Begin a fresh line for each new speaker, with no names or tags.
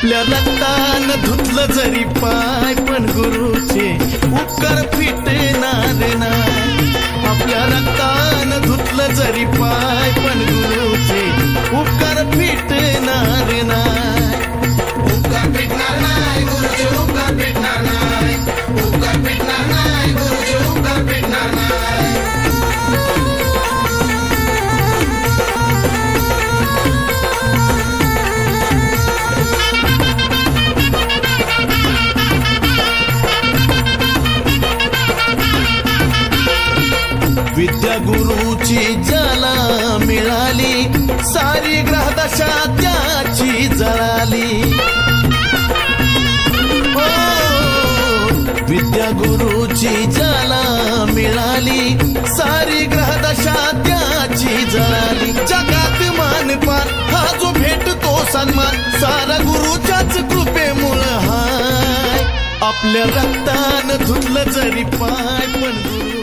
आपल्या रक्तान धुतलं जरी पाय पण गुरुचे उपकार फिटणार नाही. आपल्या रक्तान धुतलं जरी पाय पण गुरुचे उपकार फिटणार नाही.
उपकार भेटणार नाही गुरुचे उपकार भेटणार नाही. उपकार भेटणार नाही गुरुचे उपकार भेटणार नाही.
विद्या गुरुची ज्याला मिळाली सारी ग्रहदशा त्याची जळाली. हो, विद्या गुरुची ज्याला मिळाली सारी ग्रहदशा त्याची जळाली. जगात मानपान हा जो भेटतो सन्मान सारा गुरुच्याच कृपेमुळं हाय. आपल्या रक्तान धुतलं जरी पाय पण गुरु